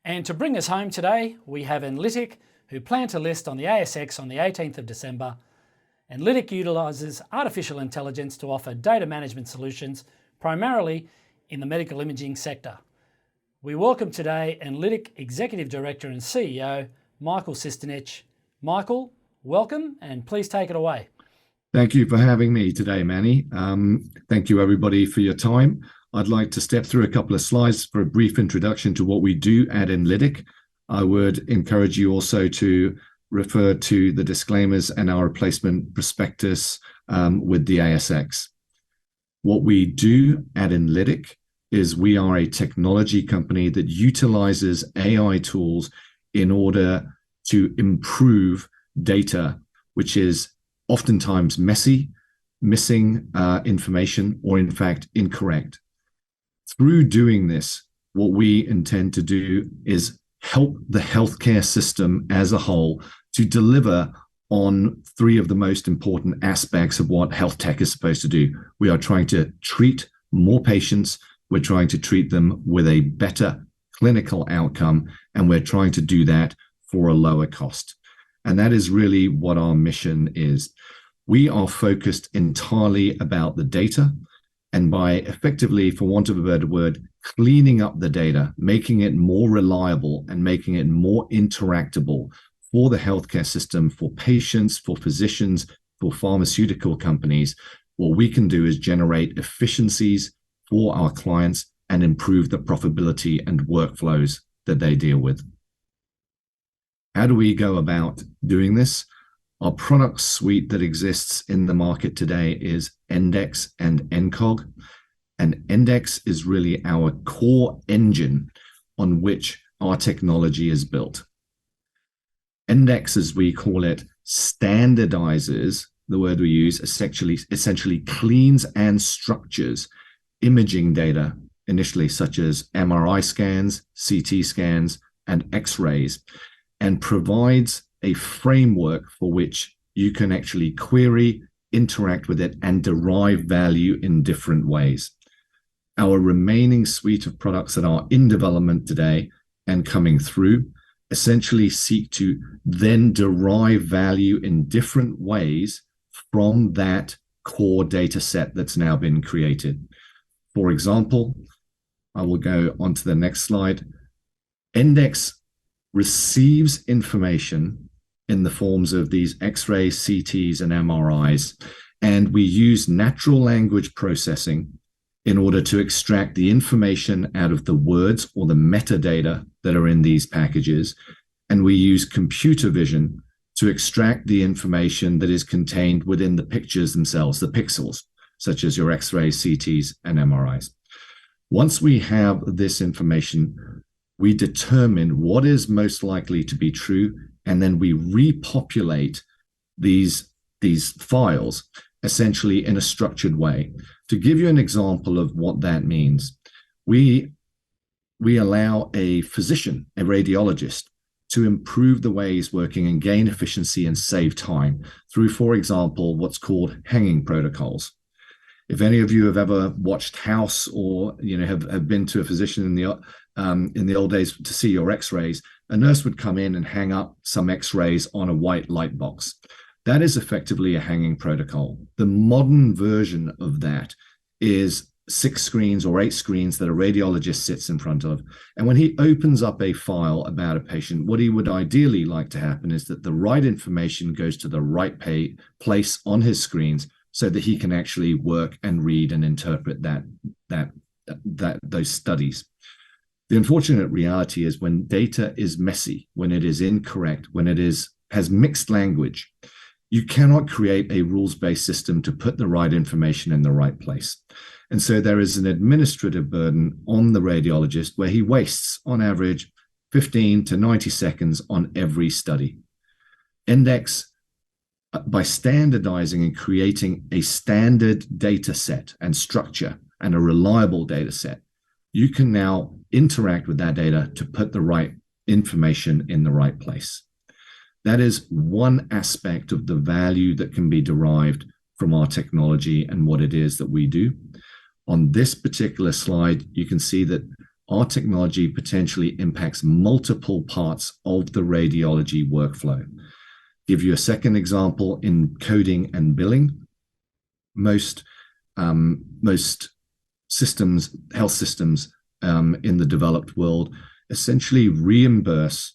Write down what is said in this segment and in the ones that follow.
And to bring us home today, we have Enlitic, who plan to list on the ASX on the 18th of December. Enlitic utilises artificial intelligence to offer data management solutions, primarily in the medical imaging sector. We welcome today Enlitic Executive Director and CEO, Michael Sistenich. Michael, welcome, and please take it away. Thank you for having me today, Manny. Thank you, everybody, for your time. I'd like to step through a couple of slides for a brief introduction to what we do at Enlitic. I would encourage you also to refer to the disclaimers and our replacement prospectus with the ASX. What we do at Enlitic is we are a technology company that utilizes AI tools in order to improve data, which is oftentimes messy, missing information, or in fact incorrect. Through doing this, what we intend to do is help the healthcare system as a whole to deliver on three of the most important aspects of what health tech is supposed to do. We are trying to treat more patients, we're trying to treat them with a better clinical outcome, and we're trying to do that for a lower cost. And that is really what our mission is. We are focused entirely about the data, and by effectively, for want of a better word, cleaning up the data, making it more reliable and making it more interactable for the healthcare system, for patients, for physicians, for pharmaceutical companies, what we can do is generate efficiencies for our clients and improve the profitability and workflows that they deal with. How do we go about doing this? Our product suite that exists in the market today is Endex and Encog. And Endex is really our core engine on which our technology is built. Endex, as we call it, standardizes, the word we use, essentially cleans and structures imaging data, initially such as MRI scans, CT scans, and X-rays, and provides a framework for which you can actually query, interact with it, and derive value in different ways. Our remaining suite of products that are in development today and coming through essentially seek to then derive value in different ways from that core data set that's now been created. For example, I will go on to the next slide. Endex receives information in the forms of these X-rays, CTs, and MRIs, and we use natural language processing in order to extract the information out of the words or the metadata that are in these packages, and we use computer vision to extract the information that is contained within the pictures themselves, the pixels, such as your X-rays, CTs, and MRIs. Once we have this information, we determine what is most likely to be true, and then we repopulate these files essentially in a structured way. To give you an example of what that means, we allow a physician, a radiologist, to improve the way he's working and gain efficiency and save time through, for example, what's called hanging protocols. If any of you have ever watched House or have been to a physician in the old days to see your X-rays, a nurse would come in and hang up some X-rays on a white light box. That is effectively a hanging protocol. The modern version of that is 6 screens or 8 screens that a radiologist sits in front of. And when he opens up a file about a patient, what he would ideally like to happen is that the right information goes to the right place on his screens so that he can actually work and read and interpret those studies. The unfortunate reality is when data is messy, when it is incorrect, when it has mixed language, you cannot create a rules-based system to put the right information in the right place. And so there is an administrative burden on the radiologist where he wastes, on average, 15 to 90 seconds on every study. Endex, by standardizing and creating a standard data set and structure and a reliable data set, you can now interact with that data to put the right information in the right place. That is one aspect of the value that can be derived from our technology and what it is that we do. On this particular slide, you can see that our technology potentially impacts multiple parts of the radiology workflow. Give you a second example in coding and billing. Most systems, health systems in the developed world, essentially reimburse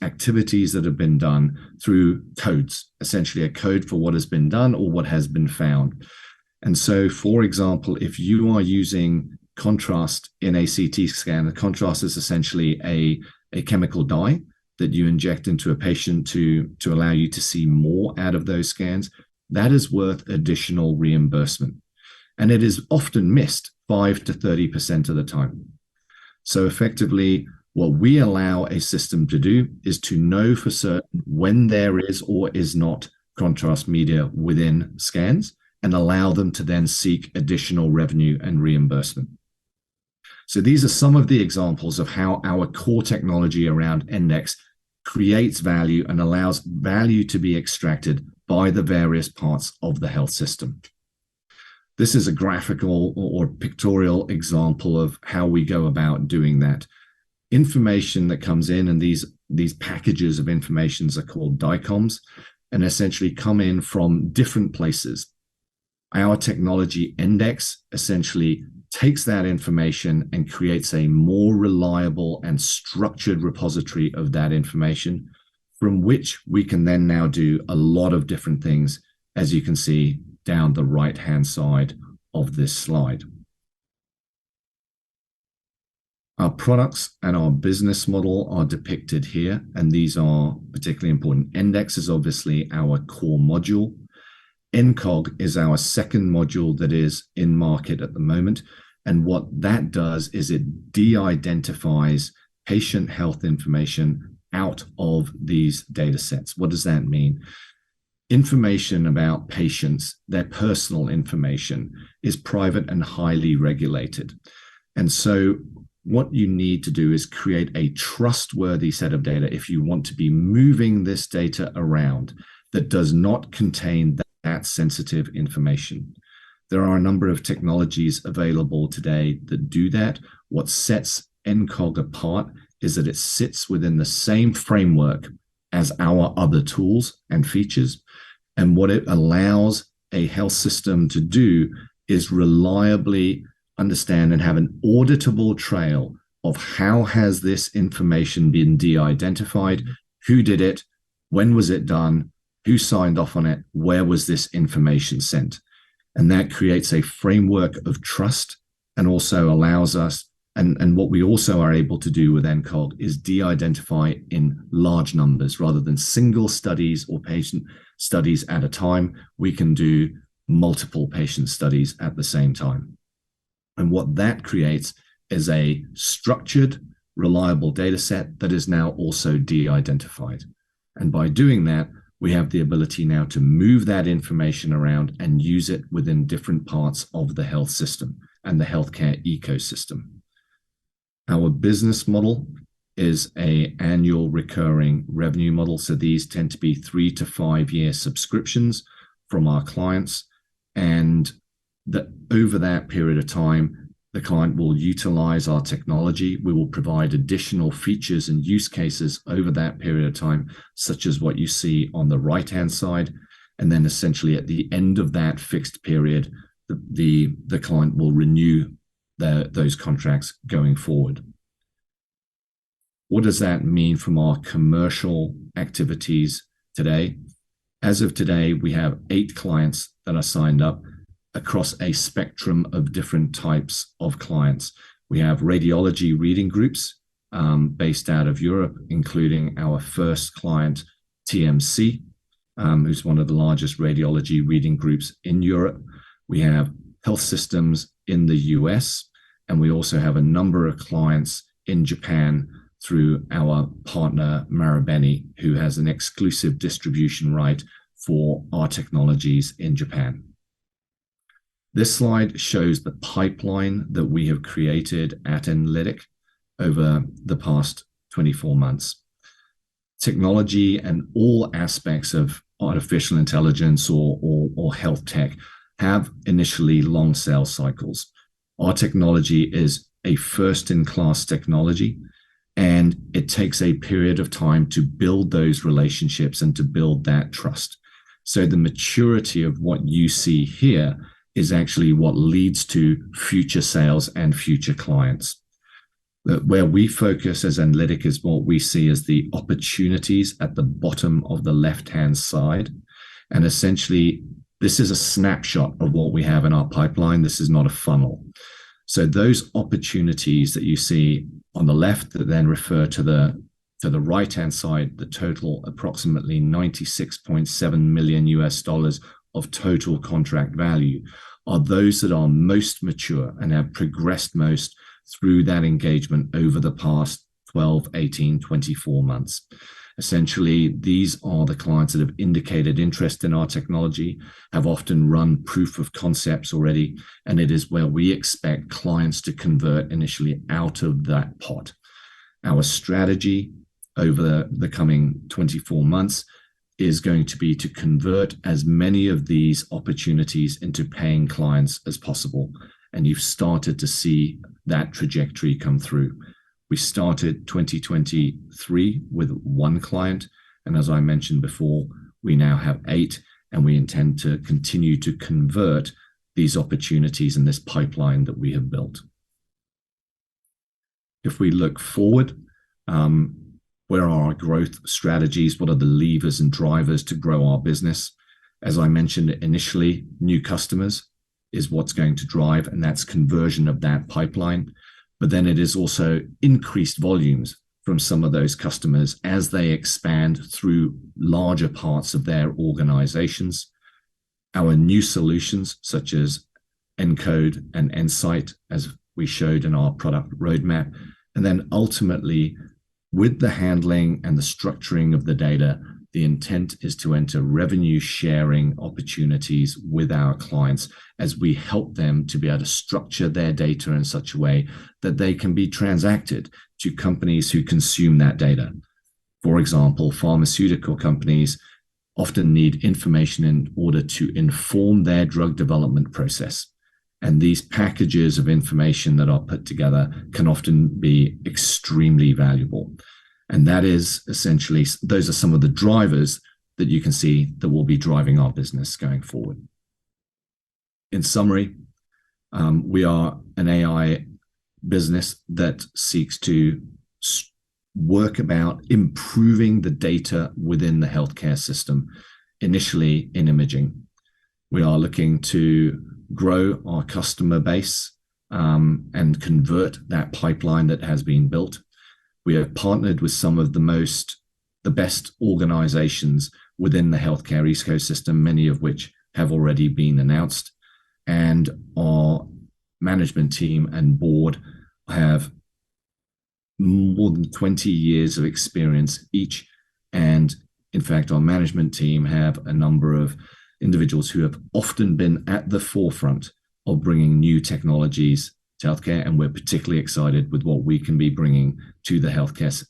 activities that have been done through codes, essentially a code for what has been done or what has been found. And so, for example, if you are using contrast in a CT scan, the contrast is essentially a chemical dye that you inject into a patient to allow you to see more out of those scans. That is worth additional reimbursement. And it is often missed 5 to 30% of the time. So effectively, what we allow a system to do is to know for certain when there is or is not contrast media within scans and allow them to then seek additional revenue and reimbursement. So these are some of the examples of how our core technology around Index creates value and allows value to be extracted by the various parts of the health system. This is a graphical or pictorial example of how we go about doing that. Information that comes in, and these packages of informations are called DICOMs, and essentially come in from different places. Our technology Index essentially takes that information and creates a more reliable and structured repository of that information, from which we can then now do a lot of different things, as you can see down the right-hand side of this slide. Our products and our business model are depicted here, and these are particularly important. Index is obviously our core module. NCOG is our second module that is in market at the moment. And what that does is it de-identifies patient health information out of these data sets. What does that mean? Information about patients, their personal information, is private and highly regulated. And so what you need to do is create a trustworthy set of data if you want to be moving this data around that does not contain that sensitive information. There are a number of technologies available today that do that. What sets NCOG apart is that it sits within the same framework as our other tools and features. And what it allows a health system to do is reliably understand and have an auditable trail of how has this information been de-identified, who did it, when was it done, who signed off on it, where was this information sent. And that creates a framework of trust and also allows us, and what we also are able to do with NCOG is de-identify in large numbers rather than single studies or patient studies at a time. We can do multiple patient studies at the same time. And what that creates is a structured, reliable data set that is now also de-identified. And by doing that, we have the ability now to move that information around and use it within different parts of the health system and the healthcare ecosystem. Our business model is an annual recurring revenue model. So these tend to be 3 to 5 year subscriptions from our clients. And that over that period of time, the client will utilize our technology. We will provide additional features and use cases over that period of time, such as what you see on the right-hand side. And then essentially at the end of that fixed period, the client will renew those contracts going forward. What does that mean from our commercial activities today? As of today, we have 8 clients that are signed up across a spectrum of different types of clients. We have radiology reading groups based out of Europe, including our first client, TMC, who's one of the largest radiology reading groups in Europe. We have health systems in the US, and we also have a number of clients in Japan through our partner, Marubeni, who has an exclusive distribution right for our technologies in Japan. This slide shows the pipeline that we have created at Enlitic over the past 24 months. Technology and all aspects of artificial intelligence or health tech have initially long sales cycles. Our technology is a first-in-class technology, and it takes a period of time to build those relationships and to build that trust. So the maturity of what you see here is actually what leads to future sales and future clients. Where we focus as Enlitic is what we see as the opportunities at the bottom of the left-hand side. And essentially, this is a snapshot of what we have in our pipeline. This is not a funnel. So those opportunities that you see on the left that then refer to the right-hand side, the total approximately $96.7 million US of total contract value, are those that are most mature and have progressed most through that engagement over the past 12, 18, 24 months. Essentially, these are the clients that have indicated interest in our technology, have often run proof of concepts already, and it is where we expect clients to convert initially out of that pot. Our strategy over the coming 24 months is going to be to convert as many of these opportunities into paying clients as possible. And you've started to see that trajectory come through. We started 2023 with one client, and as I mentioned before, we now have 8, and we intend to continue to convert these opportunities in this pipeline that we have built. If we look forward, where are our growth strategies? What are the levers and drivers to grow our business? As I mentioned initially, new customers is what's going to drive, and that's conversion of that pipeline. But then it is also increased volumes from some of those customers as they expand through larger parts of their organizations. Our new solutions, such as Encode and Insight, as we showed in our product roadmap, and then ultimately, with the handling and the structuring of the data, the intent is to enter revenue sharing opportunities with our clients as we help them to be able to structure their data in such a way that they can be transacted to companies who consume that data. For example, pharmaceutical companies often need information in order to inform their drug development process. And these packages of information that are put together can often be extremely valuable. And that is essentially, those are some of the drivers that you can see that will be driving our business going forward. In summary, we are an AI business that seeks to work about improving the data within the healthcare system, initially in imaging. We are looking to grow our customer base and convert that pipeline that has been built. We have partnered with some of the best organizations within the healthcare ecosystem, many of which have already been announced. And our management team and board have more than 20 years of experience each. And in fact, our management team have a number of individuals who have often been at the forefront of bringing new technologies to healthcare, and we're particularly excited with what we can be bringing to the healthcare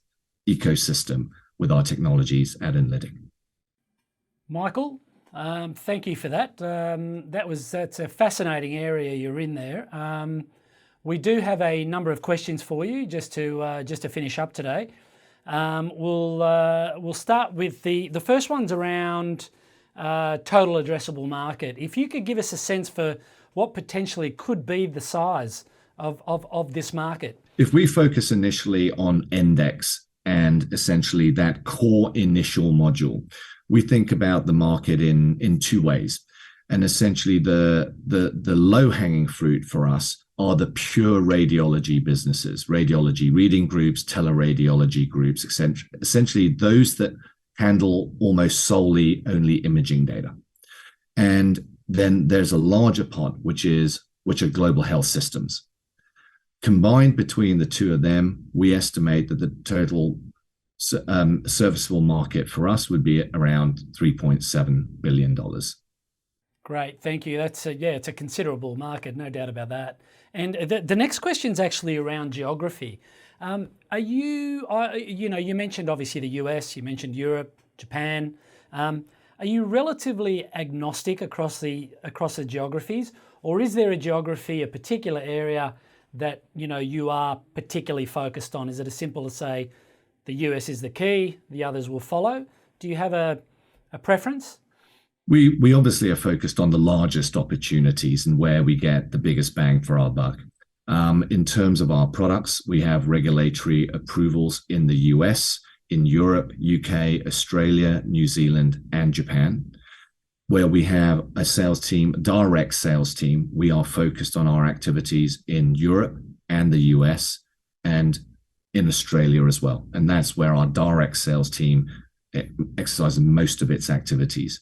ecosystem with our technologies at Enlitic. Michael, thank you for that. That's a fascinating area you're in there. We do have a number of questions for you just to finish up today. We'll start with the first one's around total addressable market. If you could give us a sense for what potentially could be the size of this market. If we focus initially on Index and essentially that core initial module, we think about the market in two ways. And essentially the low-hanging fruit for us are the pure radiology businesses, radiology reading groups, teleradiology groups, essentially those that handle almost solely only imaging data. And then there's a larger part, which are global health systems. Combined between the two of them, we estimate that the total serviceable market for us would be around $3.7 billion. Great, thank you. That's it's a considerable market, no doubt about that. And the next question is actually around geography. You mentioned obviously the US, you mentioned Europe, Japan. Are you relatively agnostic across the geographies, or is there a geography, a particular area that you are particularly focused on? Is it as simple as say the US is the key, the others will follow? Do you have a preference? We obviously are focused on the largest opportunities and where we get the biggest bang for our buck. In terms of our products, we have regulatory approvals in the US, in Europe, UK, Australia, New Zealand, and Japan. Where we have a sales team, direct sales team, we are focused on our activities in Europe and the US and in Australia as well. And that's where our direct sales team exercises most of its activities.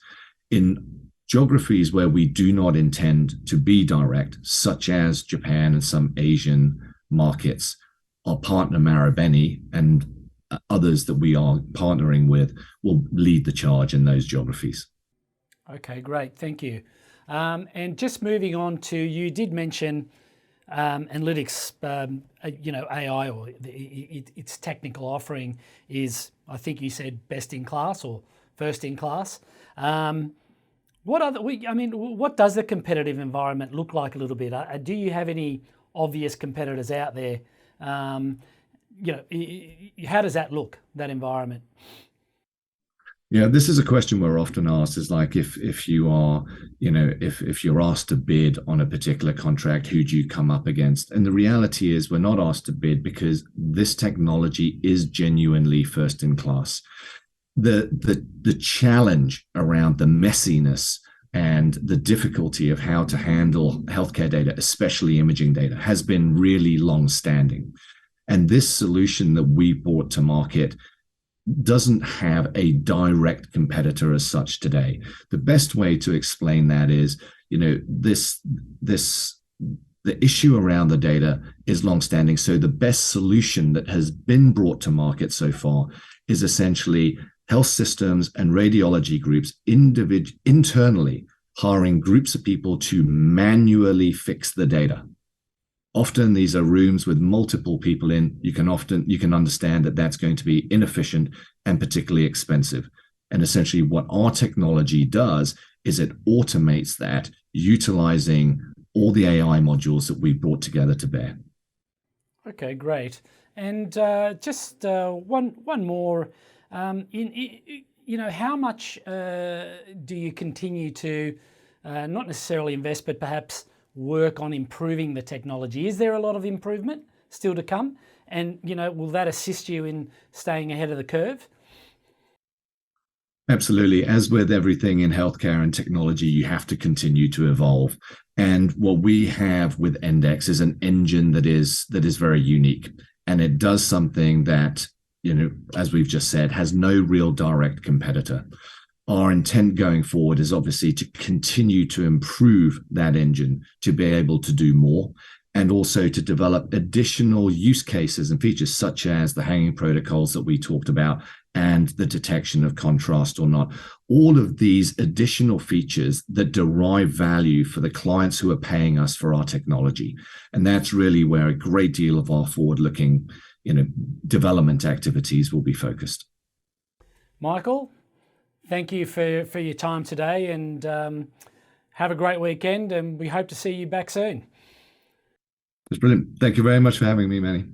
In geographies where we do not intend to be direct, such as Japan and some Asian markets, our partner Marubeni and others that we are partnering with will lead the charge in those geographies. Okay, great, thank you. And just moving on to, you did mention Enlitic's, AI or its technical offering is, I think you said, best in class or first in class. What does the competitive environment look like a little bit? Do you have any obvious competitors out there? How does that look, that environment? Yeah, this is a question we're often asked, is like, if you are, if you're asked to bid on a particular contract, who do you come up against? And the reality is we're not asked to bid because this technology is genuinely first in class. The challenge around the messiness and the difficulty of how to handle healthcare data, especially imaging data, has been really long-standing. And this solution that we brought to market doesn't have a direct competitor as such today. The best way to explain that is, the issue around the data is longstanding. So the best solution that has been brought to market so far is essentially health systems and radiology groups internally hiring groups of people to manually fix the data. Often these are rooms with multiple people in. You can understand that that's going to be inefficient and particularly expensive. And essentially what our technology does is it automates that, utilizing all the AI modules that we brought together to bear. Okay, great. And just one more. How much do you continue to not necessarily invest, but perhaps work on improving the technology? Is there a lot of improvement still to come? And, will that assist you in staying ahead of the curve? Absolutely. As with everything in healthcare and technology, you have to continue to evolve. And what we have with Endex is an engine that is very unique. And it does something that, as we've just said, has no real direct competitor. Our intent going forward is obviously to continue to improve that engine, to be able to do more, and also to develop additional use cases and features such as the hanging protocols that we talked about and the detection of contrast or not. All of these additional features that derive value for the clients who are paying us for our technology. And that's really where a great deal of our forward-looking, development activities will be focused. Michael, thank you for your time today, and have a great weekend, and we hope to see you back soon. It's brilliant. Thank you very much for having me, Manny.